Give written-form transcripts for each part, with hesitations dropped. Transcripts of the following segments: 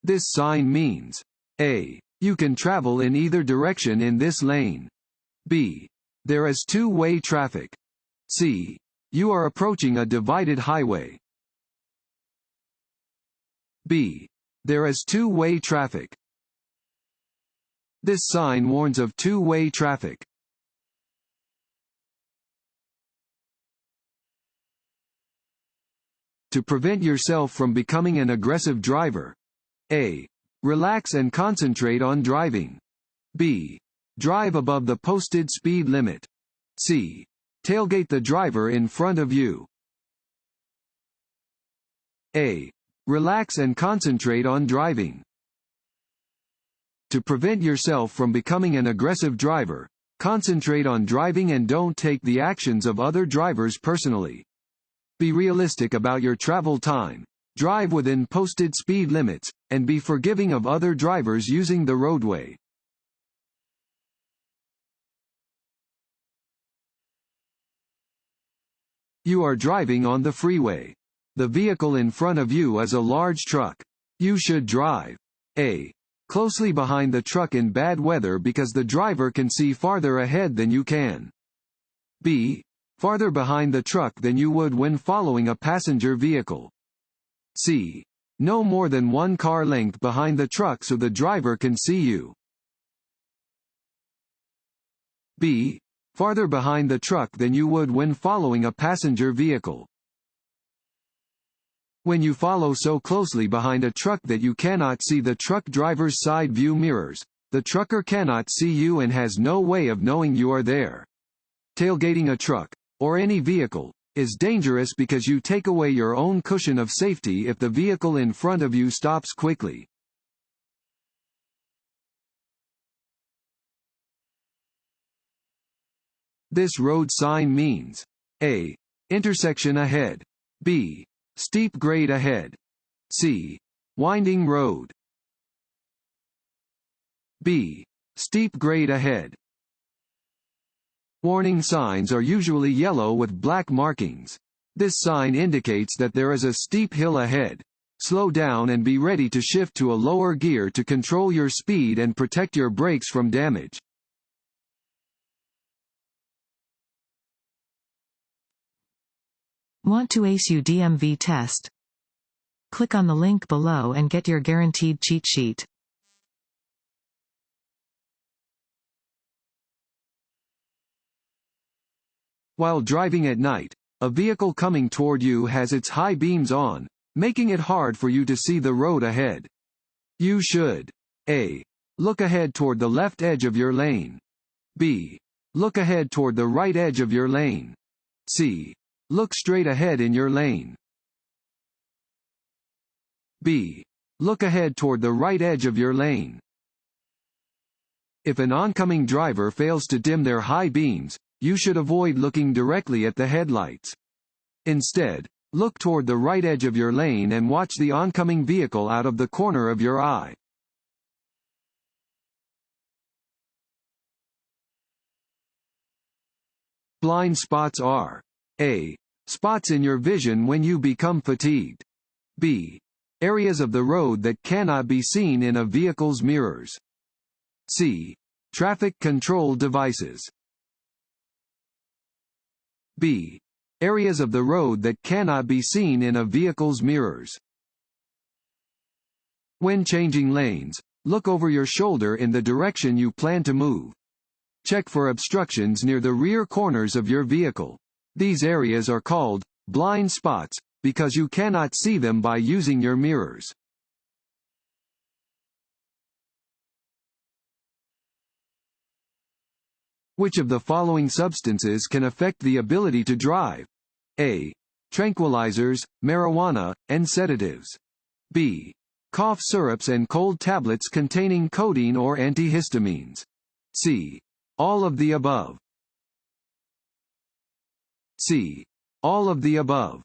This sign means A. You can travel in either direction in this lane. B. There is two-way traffic. C. You are approaching a divided highway. B. There is two-way traffic. This sign warns of two-way traffic. To prevent yourself from becoming an aggressive driver. A. Relax and concentrate on driving. B. Drive above the posted speed limit. C. Tailgate the driver in front of you. A. Relax and concentrate on driving. To prevent yourself from becoming an aggressive driver, concentrate on driving and don't take the actions of other drivers personally. Be realistic about your travel time, drive within posted speed limits, and be forgiving of other drivers using the roadway. You are driving on the freeway. The vehicle in front of you is a large truck. You should drive A. Closely behind the truck in bad weather because the driver can see farther ahead than you can. B. Farther behind the truck than you would when following a passenger vehicle. C. No more than one car length behind the truck so the driver can see you. B. Farther behind the truck than you would when following a passenger vehicle. When you follow so closely behind a truck that you cannot see the truck driver's side view mirrors, the trucker cannot see you and has no way of knowing you are there. Tailgating a truck, or any vehicle, is dangerous because you take away your own cushion of safety if the vehicle in front of you stops quickly. This road sign means A. Intersection ahead. B. Steep grade ahead. C. Winding road. B. Steep grade ahead. Warning signs are usually yellow with black markings. This sign indicates that there is a steep hill ahead. Slow down and be ready to shift to a lower gear to control your speed and protect your brakes from damage. Want to ace your DMV test? Click on the link below and get your guaranteed cheat sheet. While driving at night, a vehicle coming toward you has its high beams on, making it hard for you to see the road ahead. You should A. Look ahead toward the left edge of your lane. B. Look ahead toward the right edge of your lane. C. Look straight ahead in your lane. B. Look ahead toward the right edge of your lane. If an oncoming driver fails to dim their high beams, you should avoid looking directly at the headlights. Instead, look toward the right edge of your lane and watch the oncoming vehicle out of the corner of your eye. Blind spots are A. Spots in your vision when you become fatigued. B. Areas of the road that cannot be seen in a vehicle's mirrors. C. Traffic control devices. B. Areas of the road that cannot be seen in a vehicle's mirrors. When changing lanes, look over your shoulder in the direction you plan to move. Check for obstructions near the rear corners of your vehicle. These areas are called blind spots because you cannot see them by using your mirrors. Which of the following substances can affect the ability to drive? A. Tranquilizers, marijuana, and sedatives. B. Cough syrups and cold tablets containing codeine or antihistamines. C. All of the above. C. All of the above.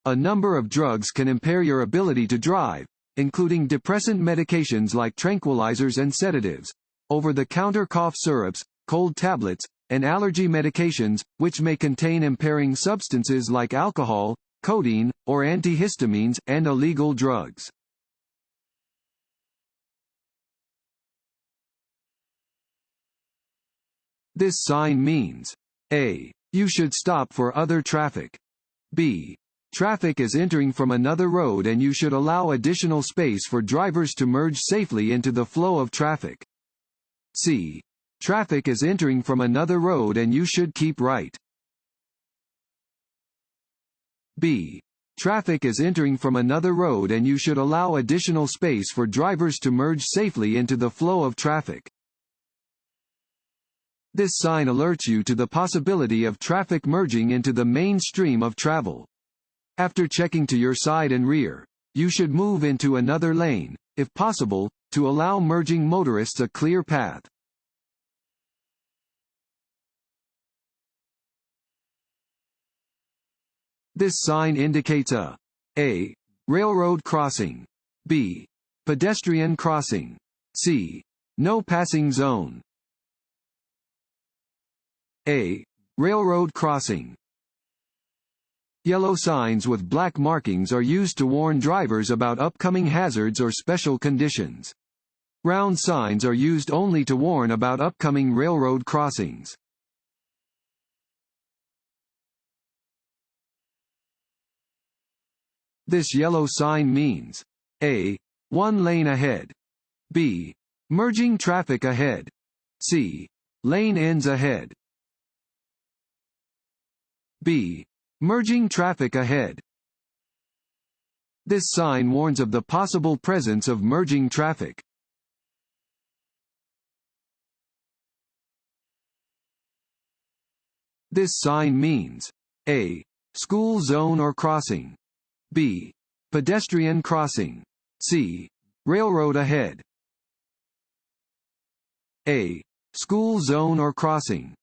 A number of drugs can impair your ability to drive, including depressant medications like tranquilizers and sedatives, over-the-counter cough syrups, cold tablets, and allergy medications, which may contain impairing substances like alcohol, codeine, or antihistamines, and illegal drugs. This sign means A. You should stop for other traffic. B. Traffic is entering from another road and you should allow additional space for drivers to merge safely into the flow of traffic. C. Traffic is entering from another road and you should keep right. B. Traffic is entering from another road and you should allow additional space for drivers to merge safely into the flow of traffic. This sign alerts you to the possibility of traffic merging into the main stream of travel. After checking to your side and rear, you should move into another lane, if possible, to allow merging motorists a clear path. This sign indicates a. Railroad crossing. B. Pedestrian crossing. C. No passing zone. A. Railroad crossing. Yellow signs with black markings are used to warn drivers about upcoming hazards or special conditions. Round signs are used only to warn about upcoming railroad crossings. This yellow sign means A. One lane ahead. B. Merging traffic ahead. C. Lane ends ahead. B. Merging traffic ahead. This sign warns of the possible presence of merging traffic. This sign means A. School zone or crossing. B. Pedestrian crossing. C. Railroad ahead. A. School zone or crossing.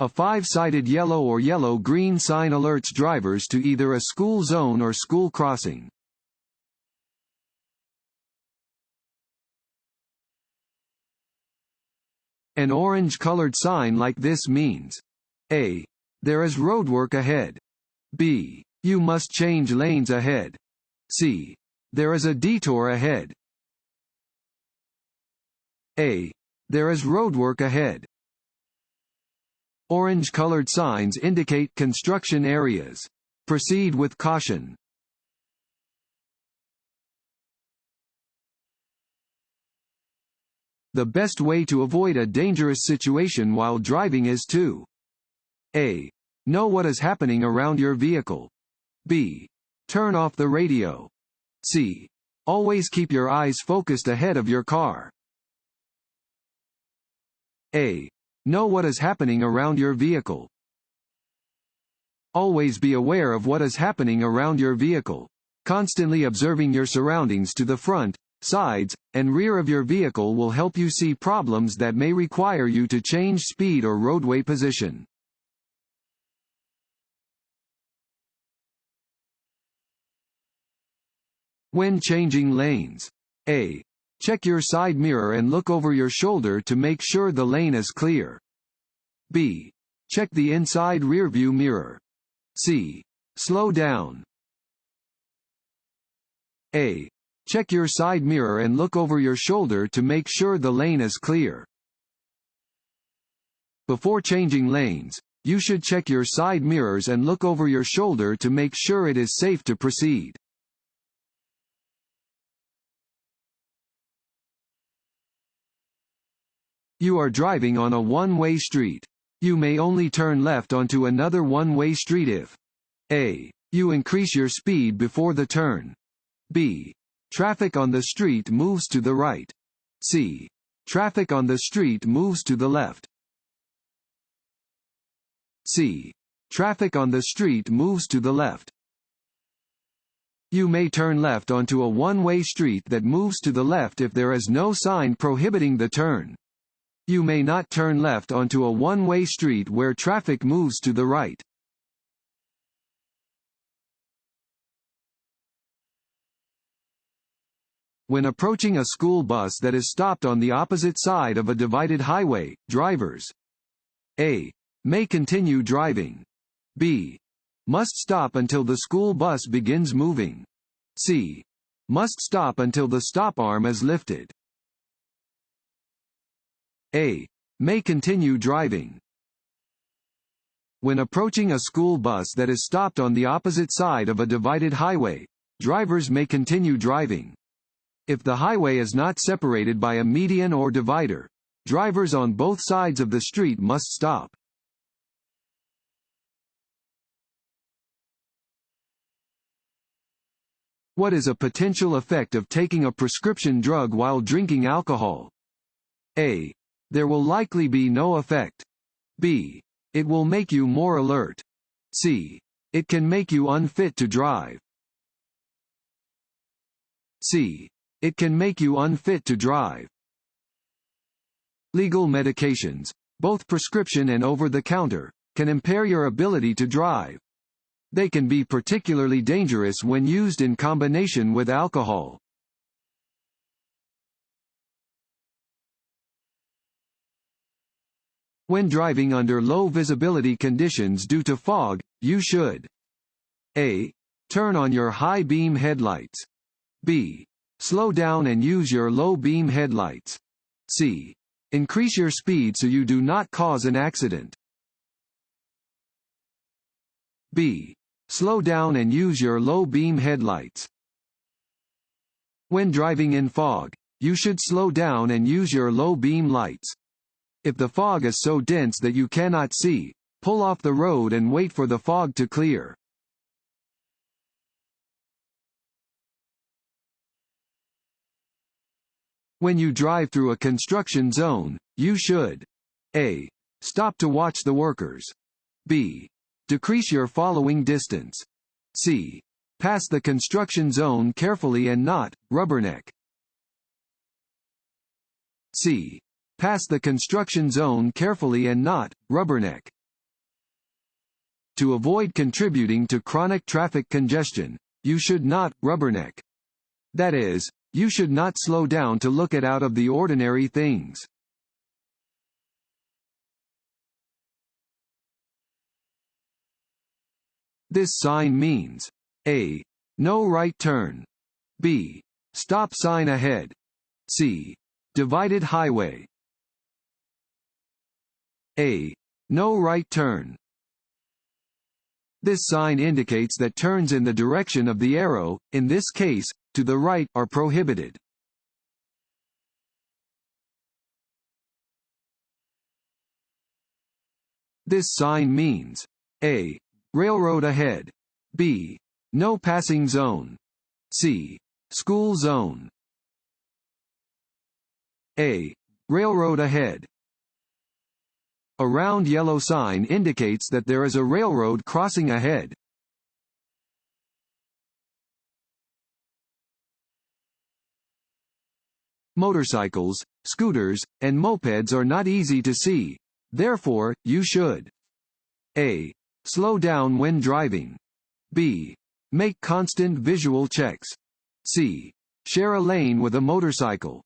A five-sided yellow or yellow-green sign alerts drivers to either a school zone or school crossing. An orange-colored sign like this means A. There is roadwork ahead. B. You must change lanes ahead. C. There is a detour ahead. A. There is roadwork ahead. Orange-colored signs indicate construction areas. Proceed with caution. The best way to avoid a dangerous situation while driving is to A. Know what is happening around your vehicle. B. Turn off the radio. C. Always keep your eyes focused ahead of your car. A. Know what is happening around your vehicle. Always be aware of what is happening around your vehicle. Constantly observing your surroundings to the front, sides, and rear of your vehicle will help you see problems that may require you to change speed or roadway position. When changing lanes. A. Check your side mirror and look over your shoulder to make sure the lane is clear. B. Check the inside rearview mirror. C. Slow down. A. Check your side mirror and look over your shoulder to make sure the lane is clear. Before changing lanes, you should check your side mirrors and look over your shoulder to make sure it is safe to proceed. You are driving on a one-way street. You may only turn left onto another one-way street if A. You increase your speed before the turn. B. Traffic on the street moves to the right. C. Traffic on the street moves to the left. C. Traffic on the street moves to the left. You may turn left onto a one-way street that moves to the left if there is no sign prohibiting the turn. You may not turn left onto a one-way street where traffic moves to the right. When approaching a school bus that is stopped on the opposite side of a divided highway, drivers A. May continue driving. B. Must stop until the school bus begins moving. C. Must stop until the stop arm is lifted. A. may continue driving. When approaching a school bus that is stopped on the opposite side of a divided highway, drivers may continue driving. If the highway is not separated by a median or divider, drivers on both sides of the street must stop. What is a potential effect of taking a prescription drug while drinking alcohol? A. There will likely be no effect. B. It will make you more alert. C. It can make you unfit to drive. C. It can make you unfit to drive. Legal medications, both prescription and over-the-counter, can impair your ability to drive. They can be particularly dangerous when used in combination with alcohol. When driving under low visibility conditions due to fog, you should A. Turn on your high beam headlights. B. Slow down and use your low beam headlights. C. Increase your speed so you do not cause an accident. B. Slow down and use your low beam headlights. When driving in fog, you should slow down and use your low beam lights. If the fog is so dense that you cannot see, pull off the road and wait for the fog to clear. When you drive through a construction zone, you should A. Stop to watch the workers. B. Decrease your following distance. C. Pass the construction zone carefully and not rubberneck. C. Pass the construction zone carefully and not rubberneck. To avoid contributing to chronic traffic congestion, you should not rubberneck. That is, you should not slow down to look at out of the ordinary things. This sign means A. No right turn. B. Stop sign ahead. C. Divided highway. A. No right turn. This sign indicates that turns in the direction of the arrow, in this case, to the right, are prohibited. This sign means A. Railroad ahead. B. No passing zone. C. School zone. A. Railroad ahead. A round yellow sign indicates that there is a railroad crossing ahead. Motorcycles, scooters, and mopeds are not easy to see. Therefore, you should A. Slow down when driving. B. Make constant visual checks. C. Share a lane with a motorcycle.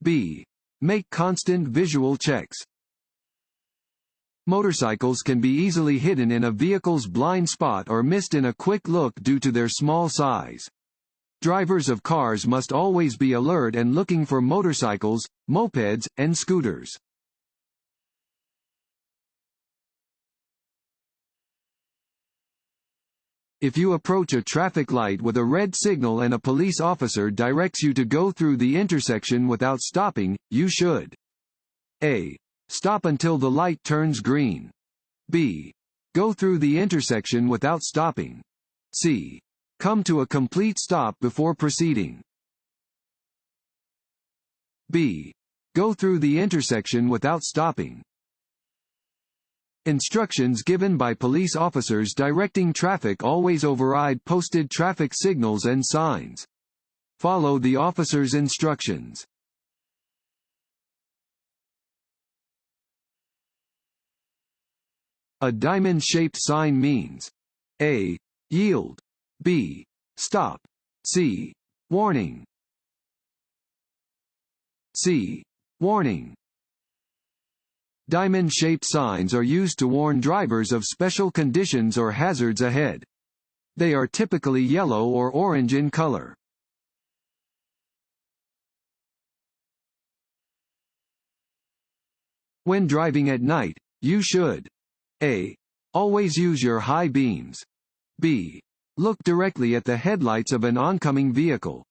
B. Make constant visual checks. Motorcycles can be easily hidden in a vehicle's blind spot or missed in a quick look due to their small size. Drivers of cars must always be alert and looking for motorcycles, mopeds, and scooters. If you approach a traffic light with a red signal and a police officer directs you to go through the intersection without stopping, you should A. Stop until the light turns green. B. Go through the intersection without stopping. C. Come to a complete stop before proceeding. B. Go through the intersection without stopping. Instructions given by police officers directing traffic always override posted traffic signals and signs. Follow the officer's instructions. A diamond-shaped sign means A. Yield. B. Stop. C. Warning. C. Warning. Diamond-shaped signs are used to warn drivers of special conditions or hazards ahead. They are typically yellow or orange in color. When driving at night, you should A. Always use your high beams. B. Look directly at the headlights of an oncoming vehicle.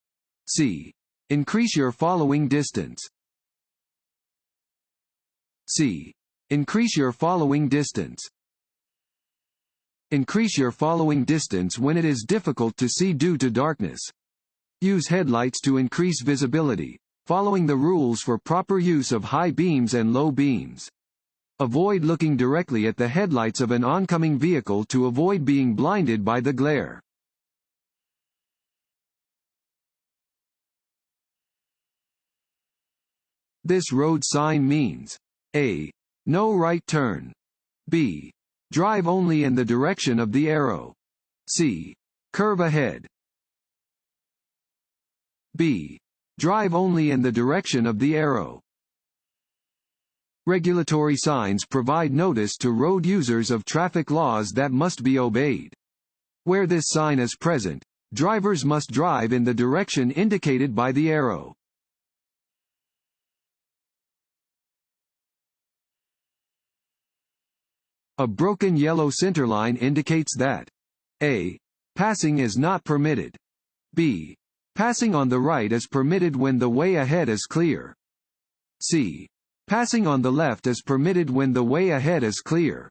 C. Increase your following distance. C. Increase your following distance. Increase your following distance when it is difficult to see due to darkness. Use headlights to increase visibility, following the rules for proper use of high beams and low beams. Avoid looking directly at the headlights of an oncoming vehicle to avoid being blinded by the glare. This road sign means A. No right turn. B. Drive only in the direction of the arrow. C. Curve ahead. B. Drive only in the direction of the arrow. Regulatory signs provide notice to road users of traffic laws that must be obeyed. Where this sign is present, drivers must drive in the direction indicated by the arrow. A broken yellow centerline indicates that A. Passing is not permitted. B. Passing on the right is permitted when the way ahead is clear. C. Passing on the left is permitted when the way ahead is clear.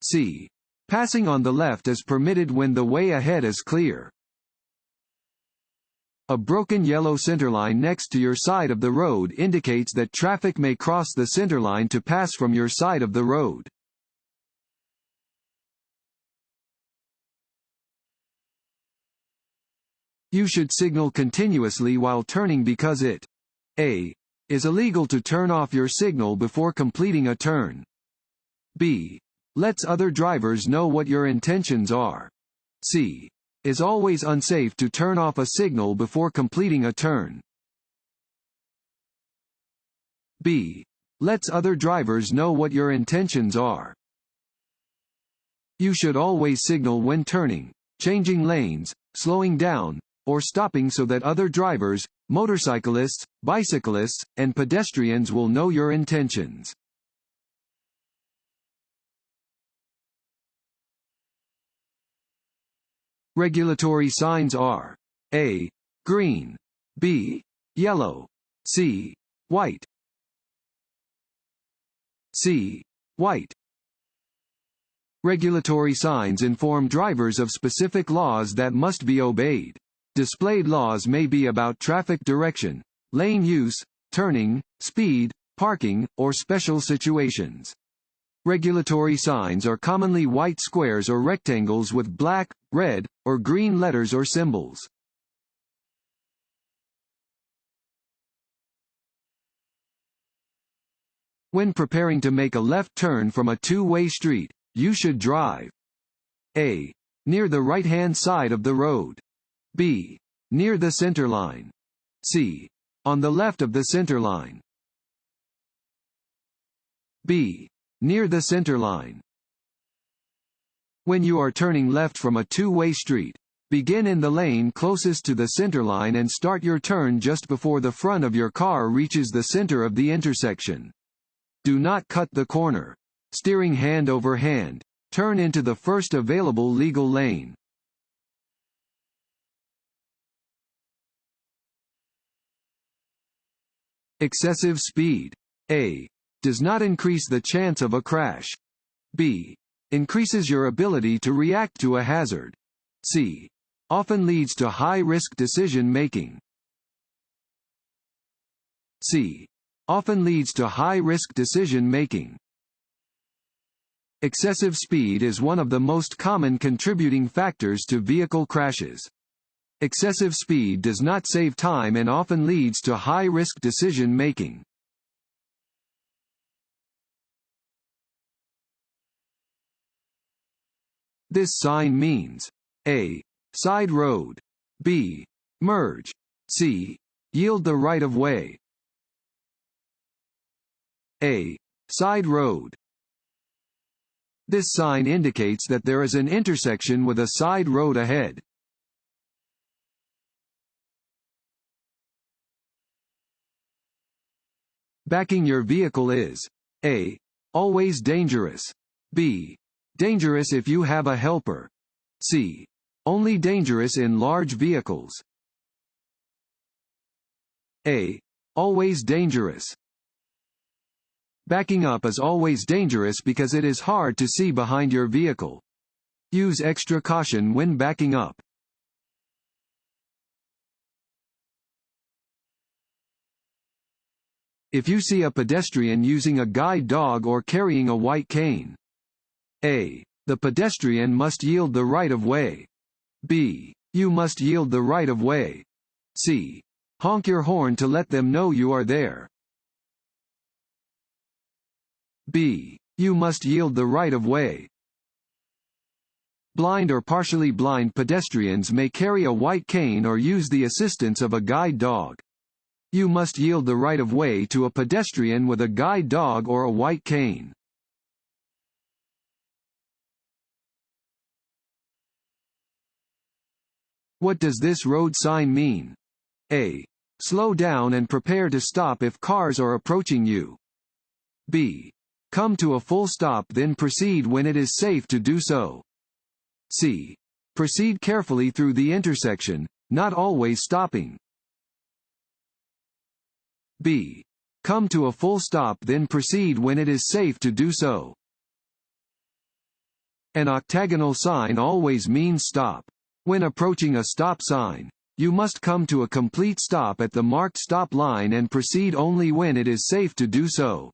C. Passing on the left is permitted when the way ahead is clear. A broken yellow centerline next to your side of the road indicates that traffic may cross the centerline to pass from your side of the road. You should signal continuously while turning because it A. Is illegal to turn off your signal before completing a turn. B. Lets other drivers know what your intentions are. C. Is always unsafe to turn off a signal before completing a turn. B. Lets other drivers know what your intentions are. You should always signal when turning, changing lanes, slowing down, or stopping so that other drivers, motorcyclists, bicyclists, and pedestrians will know your intentions. Regulatory signs are A. Green. B. Yellow. C. White. C. White. Regulatory signs inform drivers of specific laws that must be obeyed. Displayed laws may be about traffic direction, lane use, turning, speed, parking, or special situations. Regulatory signs are commonly white squares or rectangles with black, red, or green letters or symbols. When preparing to make a left turn from a two-way street, you should drive A. Near the right-hand side of the road. B. Near the center line. C. On the left of the center line. B. Near the center line. When you are turning left from a two-way street, begin in the lane closest to the center line and start your turn just before the front of your car reaches the center of the intersection. Do not cut the corner. Steering hand over hand, turn into the first available legal lane. Excessive speed. A. Does not increase the chance of a crash. B. Increases your ability to react to a hazard. C. Often leads to high-risk decision-making. C. Often leads to high-risk decision-making. Excessive speed is one of the most common contributing factors to vehicle crashes. Excessive speed does not save time and often leads to high-risk decision-making. This sign means A. Side road. B. Merge. C. Yield the right of way. A. Side road. This sign indicates that there is an intersection with a side road ahead. Backing your vehicle is A. Always dangerous. B. Dangerous if you have a helper. C. Only dangerous in large vehicles. A. Always dangerous. Backing up is always dangerous because it is hard to see behind your vehicle. Use extra caution when backing up. If you see a pedestrian using a guide dog or carrying a white cane. A. The pedestrian must yield the right of way. B. You must yield the right of way. C. Honk your horn to let them know you are there. B. You must yield the right of way. Blind or partially blind pedestrians may carry a white cane or use the assistance of a guide dog. You must yield the right of way to a pedestrian with a guide dog or a white cane. What does this road sign mean? A. Slow down and prepare to stop if cars are approaching you. B. Come to a full stop then proceed when it is safe to do so. C. Proceed carefully through the intersection, not always stopping. B. Come to a full stop then proceed when it is safe to do so. An octagonal sign always means stop. When approaching a stop sign, you must come to a complete stop at the marked stop line and proceed only when it is safe to do so.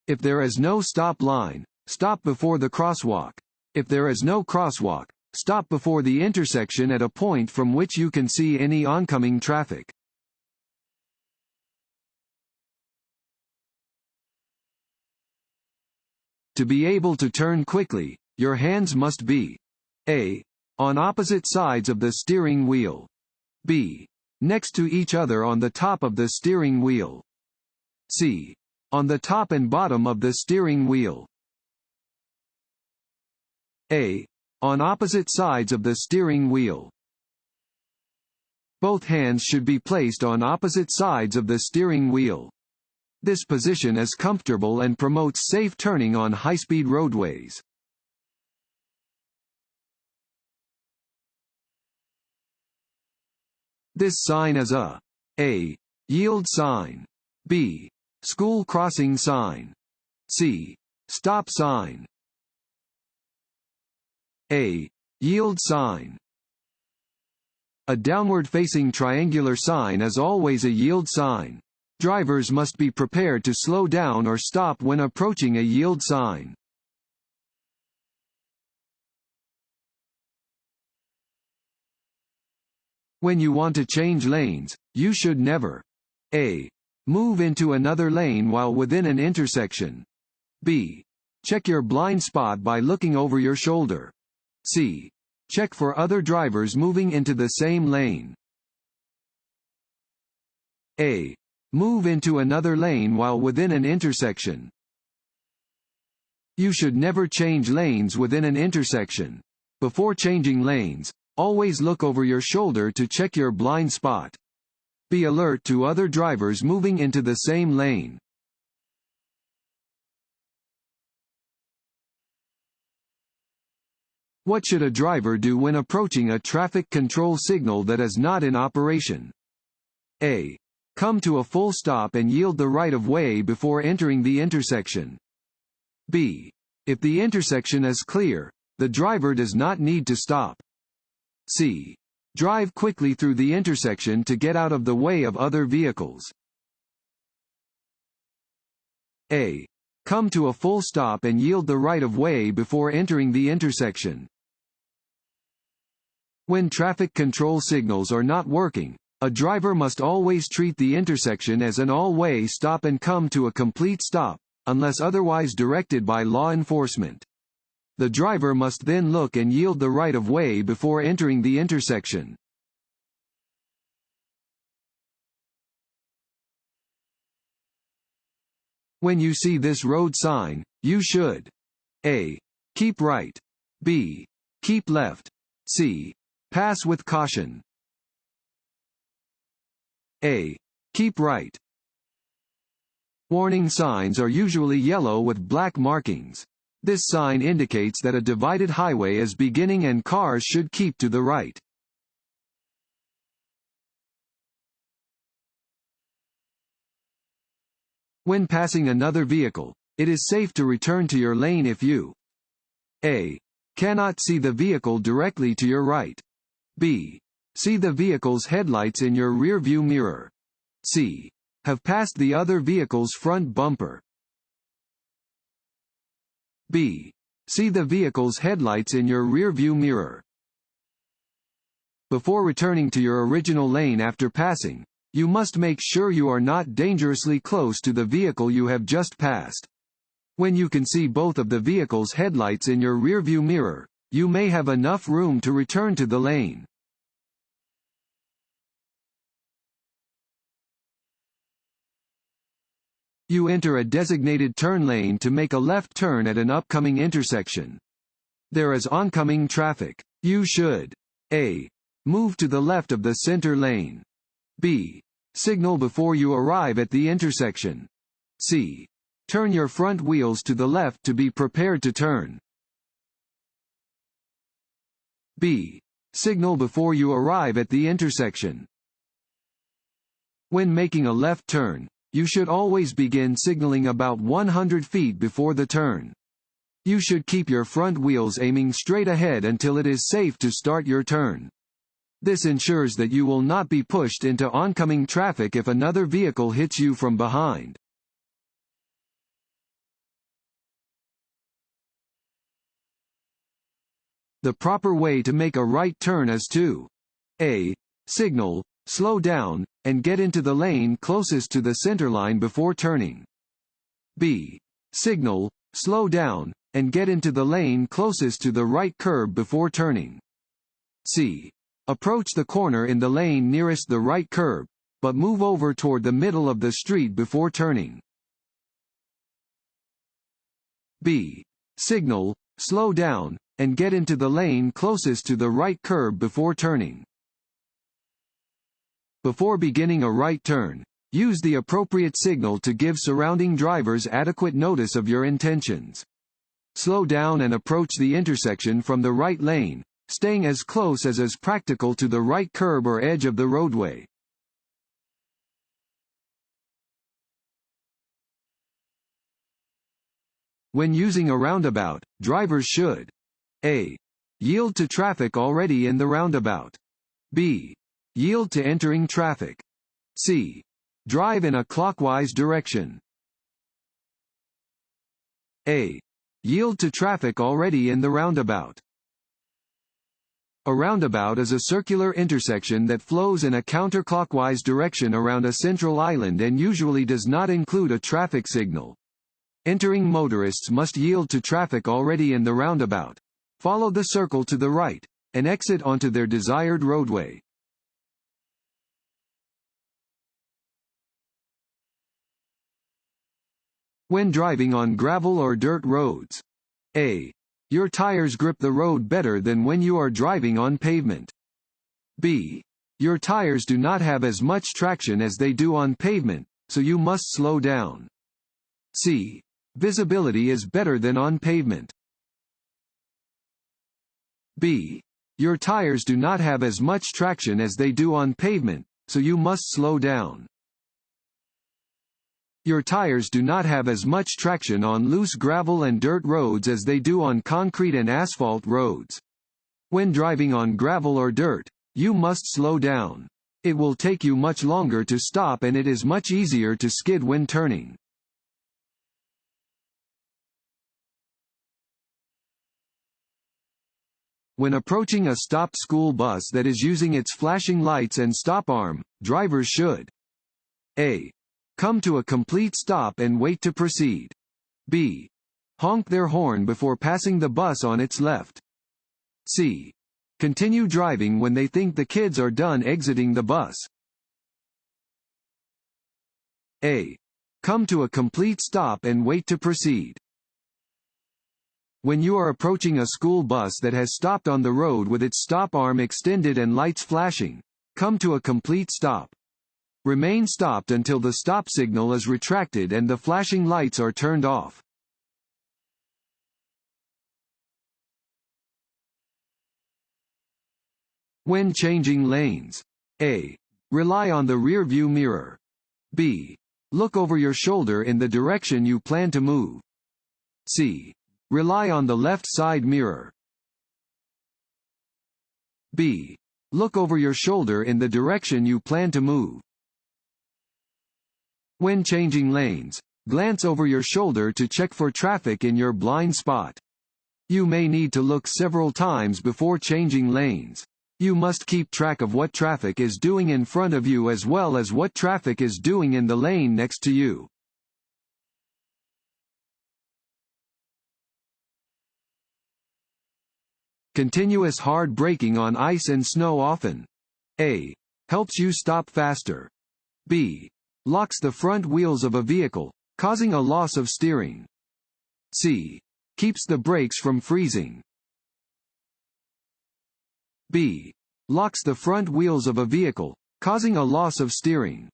If there is no stop line, stop before the crosswalk. If there is no crosswalk, stop before the intersection at a point from which you can see any oncoming traffic. To be able to turn quickly, your hands must be A. On opposite sides of the steering wheel. B. Next to each other on the top of the steering wheel. C. On the top and bottom of the steering wheel. A. On opposite sides of the steering wheel. Both hands should be placed on opposite sides of the steering wheel. This position is comfortable and promotes safe turning on high-speed roadways. This sign is a yield sign. B. School crossing sign. C. Stop sign. A. Yield sign. A downward-facing triangular sign is always a yield sign. Drivers must be prepared to slow down or stop when approaching a yield sign. When you want to change lanes, you should never A. Move into another lane while within an intersection. B. Check your blind spot by looking over your shoulder. C. Check for other drivers moving into the same lane. A. Move into another lane while within an intersection. You should never change lanes within an intersection. Before changing lanes, always look over your shoulder to check your blind spot. Be alert to other drivers moving into the same lane. What should a driver do when approaching a traffic control signal that is not in operation? A. Come to a full stop and yield the right of way before entering the intersection. B. If the intersection is clear, the driver does not need to stop. C. Drive quickly through the intersection to get out of the way of other vehicles. A. Come to a full stop and yield the right of way before entering the intersection. When traffic control signals are not working, a driver must always treat the intersection as an all-way stop and come to a complete stop, unless otherwise directed by law enforcement. The driver must then look and yield the right of way before entering the intersection. When you see this road sign, you should A. Keep right. B. Keep left. C. Pass with caution. A. Keep right. Warning signs are usually yellow with black markings. This sign indicates that a divided highway is beginning and cars should keep to the right. When passing another vehicle, it is safe to return to your lane if you A. Cannot see the vehicle directly to your right. B. See the vehicle's headlights in your rearview mirror. C. Have passed the other vehicle's front bumper. B. See the vehicle's headlights in your rearview mirror. Before returning to your original lane after passing, you must make sure you are not dangerously close to the vehicle you have just passed. When you can see both of the vehicle's headlights in your rearview mirror, you may have enough room to return to the lane. You enter a designated turn lane to make a left turn at an upcoming intersection. There is oncoming traffic. You should A. Move to the left of the center lane. B. Signal before you arrive at the intersection. C. Turn your front wheels to the left to be prepared to turn. B. Signal before you arrive at the intersection. When making a left turn, you should always begin signaling about 100 feet before the turn. You should keep your front wheels aiming straight ahead until it is safe to start your turn. This ensures that you will not be pushed into oncoming traffic if another vehicle hits you from behind. The proper way to make a right turn is to A. Signal, slow down, and get into the lane closest to the centerline before turning. B. Signal, slow down, and get into the lane closest to the right curb before turning. C. Approach the corner in the lane nearest the right curb, but move over toward the middle of the street before turning. B. Signal, slow down, and get into the lane closest to the right curb before turning. Before beginning a right turn, use the appropriate signal to give surrounding drivers adequate notice of your intentions. Slow down and approach the intersection from the right lane, staying as close as is practical to the right curb or edge of the roadway. When using a roundabout, drivers should A. Yield to traffic already in the roundabout. B. Yield to entering traffic. C. Drive in a clockwise direction. A. Yield to traffic already in the roundabout. A roundabout is a circular intersection that flows in a counterclockwise direction around a central island and usually does not include a traffic signal. Entering motorists must yield to traffic already in the roundabout, follow the circle to the right, and exit onto their desired roadway. When driving on gravel or dirt roads. A. Your tires grip the road better than when you are driving on pavement. B. Your tires do not have as much traction as they do on pavement, so you must slow down. C. Visibility is better than on pavement. B. Your tires do not have as much traction as they do on pavement, so you must slow down. Your tires do not have as much traction on loose gravel and dirt roads as they do on concrete and asphalt roads. When driving on gravel or dirt, you must slow down. It will take you much longer to stop and it is much easier to skid when turning. When approaching a stopped school bus that is using its flashing lights and stop arm, drivers should A. Come to a complete stop and wait to proceed. B. Honk their horn before passing the bus on its left. C. Continue driving when they think the kids are done exiting the bus. A. Come to a complete stop and wait to proceed. When you are approaching a school bus that has stopped on the road with its stop arm extended and lights flashing, come to a complete stop. Remain stopped until the stop signal is retracted and the flashing lights are turned off. When changing lanes. A. Rely on the rear view mirror. B. Look over your shoulder in the direction you plan to move. C. Rely on the left side mirror. B. Look over your shoulder in the direction you plan to move. When changing lanes, glance over your shoulder to check for traffic in your blind spot. You may need to look several times before changing lanes. You must keep track of what traffic is doing in front of you as well as what traffic is doing in the lane next to you. Continuous hard braking on ice and snow often. A. Helps you stop faster. B. Locks the front wheels of a vehicle, causing a loss of steering. C. Keeps the brakes from freezing. B. Locks the front wheels of a vehicle, causing a loss of steering.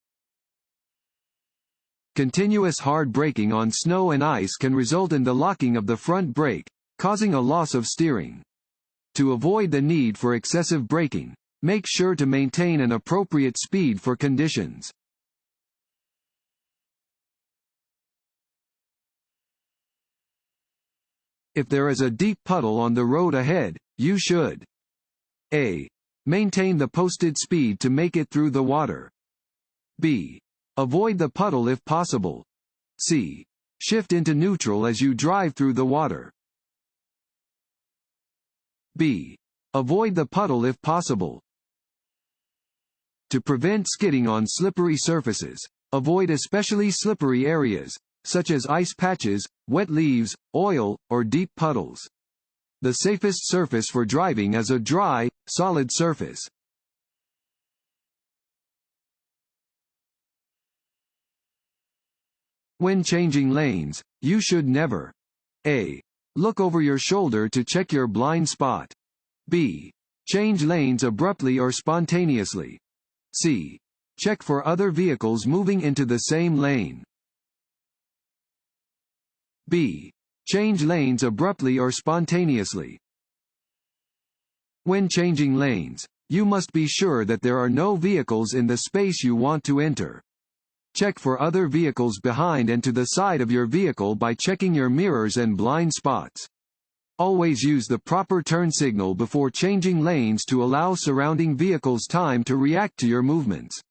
Continuous hard braking on snow and ice can result in the locking of the front brake, causing a loss of steering. To avoid the need for excessive braking, make sure to maintain an appropriate speed for conditions. If there is a deep puddle on the road ahead, you should A. Maintain the posted speed to make it through the water. B. Avoid the puddle if possible. C. Shift into neutral as you drive through the water. B. Avoid the puddle if possible. To prevent skidding on slippery surfaces, avoid especially slippery areas, such as ice patches, wet leaves, oil, or deep puddles. The safest surface for driving is a dry, solid surface. When changing lanes, you should never A. Look over your shoulder to check your blind spot. B. Change lanes abruptly or spontaneously. C. Check for other vehicles moving into the same lane. B. Change lanes abruptly or spontaneously. When changing lanes, you must be sure that there are no vehicles in the space you want to enter. Check for other vehicles behind and to the side of your vehicle by checking your mirrors and blind spots. Always use the proper turn signal before changing lanes to allow surrounding vehicles time to react to your movements.